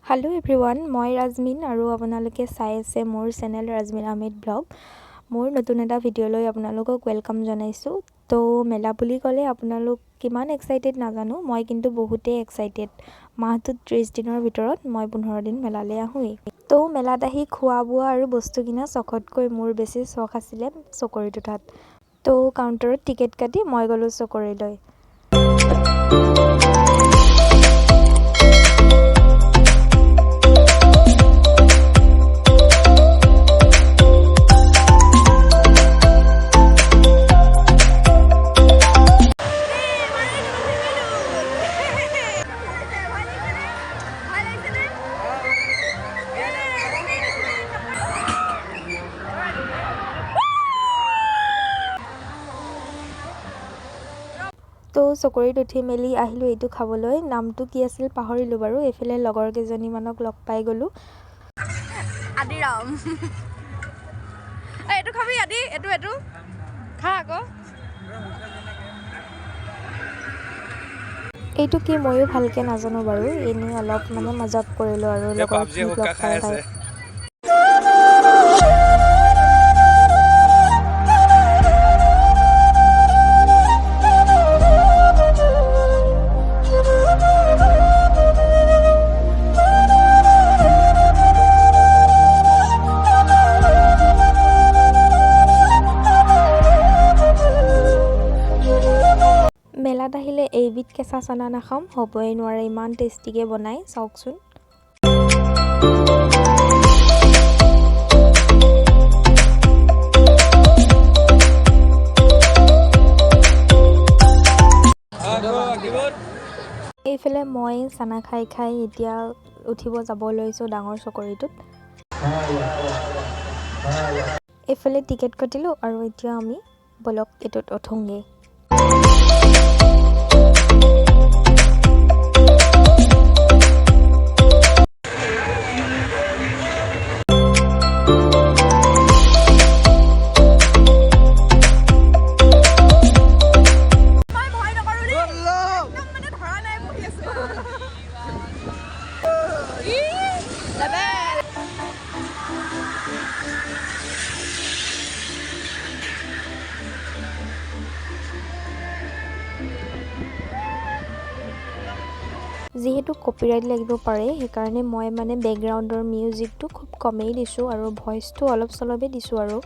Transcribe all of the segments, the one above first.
Hello everyone, মই ৰাজমিন আৰু আপোনালোকে চাই আছে মোৰ চেনেল ৰাজমিন আহমেদ ব্লগ। মোৰ নতুন এটা ভিডিঅ' লৈ আপোনালোকক ওয়েলকাম জনাইছোঁ। তো মেলা বুলি ক'লে আপোনালোক কিমান এক্সাইটেড নাজানো, মই কিন্তু বহুতেই এক্সাইটেড। মাহটোত 30 দিনৰ ভিতৰত মই 15 দিন মেলালৈ আহোঁৱেই। তো মেলাত আহি খোৱা বোৱা আৰু বস্তু কিনা চখতকৈ মোৰ বেছি চখ আছিলে চকৰিত উঠাত। তো কাউণ্টাৰত টিকেট কাটি মই গ'লোঁ চকৰিলৈ। তো চকৰিত উঠি মেলি আহিলোঁ এইটো খাবলৈ। নামটো কি আছিল পাহৰিলোঁ বাৰু। এইফালে লগৰ কেইজনীমানক লগ পাই গ'লোঁ। আদিৰাম এইটো খাবি আদি, এইটো খা আকৌ। এইটো কি ময়ো ভালকৈ নাজানো বাৰু, এনেই অলপ মানে মজাক কৰিলোঁ আৰু লগৰখিনিক লগ পাই পাই। মেলাত আহিলে এইবিধ কেঁচা চানা নাখাম হ'বই নোৱাৰে, ইমান টেষ্টিকৈ বনাই চাওকচোন। এইফালে মই চানা খাই খাই এতিয়া উঠিব যাব লৈছোঁ ডাঙৰ চকৰিটোত। এইফালে টিকেট কাটিলোঁ আৰু এতিয়া আমি বলক এইটোত উঠোঁগৈ। যিহেতু কপিৰাইট লাগিব পাৰে সেইকাৰণে মই মানে বেকগ্ৰাউণ্ডৰ মিউজিকটো খুব কমেই দিছোঁ আৰু ভইচটো অলপ চলপেই দিছোঁ আৰু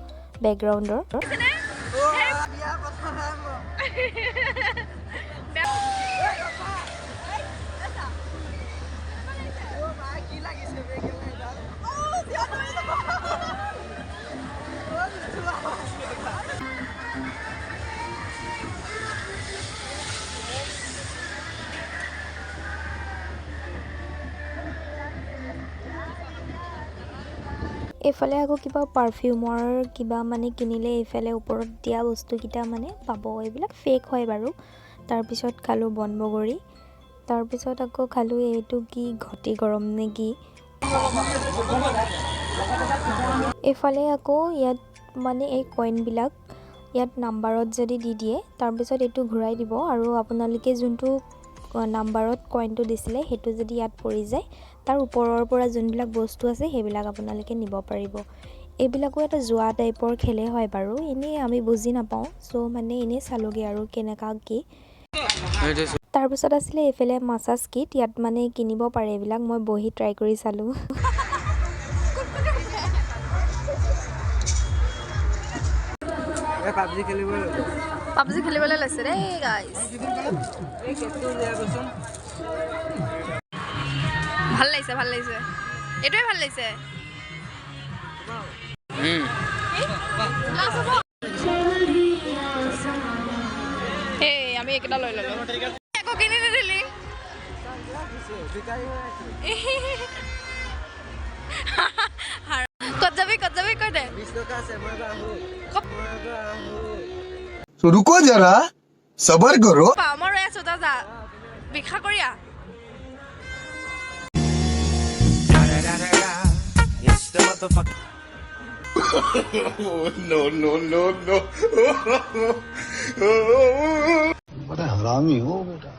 বেকগ্ৰাউণ্ডৰ। এইফালে আকৌ কিবা পাৰফিউমৰ কিবা মানে কিনিলে এইফালে ওপৰত দিয়া বস্তুকেইটা মানে পাব, এইবিলাক ফেক হয় বাৰু। তাৰপিছত খালোঁ বনবগৰী, তাৰপিছত আকৌ খালোঁ এইটো কি ঘটি গৰম নে কি। এইফালে আকৌ ইয়াত মানে এই কইনবিলাক ইয়াত নাম্বাৰত যদি দি দিয়ে তাৰপিছত এইটো ঘূৰাই দিব আৰু আপোনালোকে যোনটো নাম্বাৰত কইনটো দিছিলে সেইটো যদি ইয়াত পৰি যায় তাৰ ওপৰৰ পৰা যোনবিলাক বস্তু আছে সেইবিলাক আপোনালোকে নিব পাৰিব। এইবিলাকো এটা জোৱা টাইপৰ খেলে হয় বাৰু, এনেই আমি বুজি নাপাওঁ, চ' মানে এনেই চালোগৈ আৰু কেনেকুৱা কি। তাৰপিছত আছিলে এইফালে মাছাজ কিট, ইয়াত মানে কিনিব পাৰে এইবিলাক, মই বহি ট্ৰাই কৰি চালোঁ। পাবজি খেলিবলৈ লৈছে দেই গাইছ। ভাল লাগিছে ভাল লাগিছে, এইটোৱে ভাল লাগিছে। এই আমি এইকেইটা লৈ ল'লোঁ। একো কিনি নিদিলি। ক'ত যাবি কৈ দে तो रुको जरा सबर करो মই ৰৈ আছো তই যা ভিক্ষা কৰি আহ नो नो नो नो बड़ा हरामी हो बेटा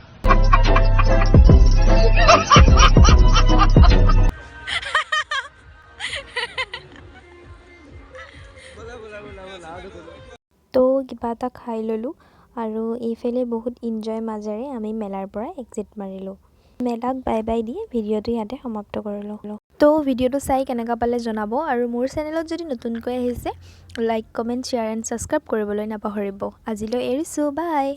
তো কিবা এটা খাই ল'লোঁ আৰু এইফালে বহুত ইনজয় মাজেৰে আমি মেলাৰ পৰা এক্সিট মাৰিলোঁ মেলাক বাই বাই দি ভিডিঅ'টো ইয়াতে সমাপ্ত কৰিলোঁ তো ভিডিঅ'টো চাই কেনেকুৱা পালে জনাব আৰু মোৰ চেনেলত যদি নতুনকৈ আহিছে like comment share and subscribe কৰিবলৈ নাপাহৰিব আজিলৈ এৰিছোঁ বাই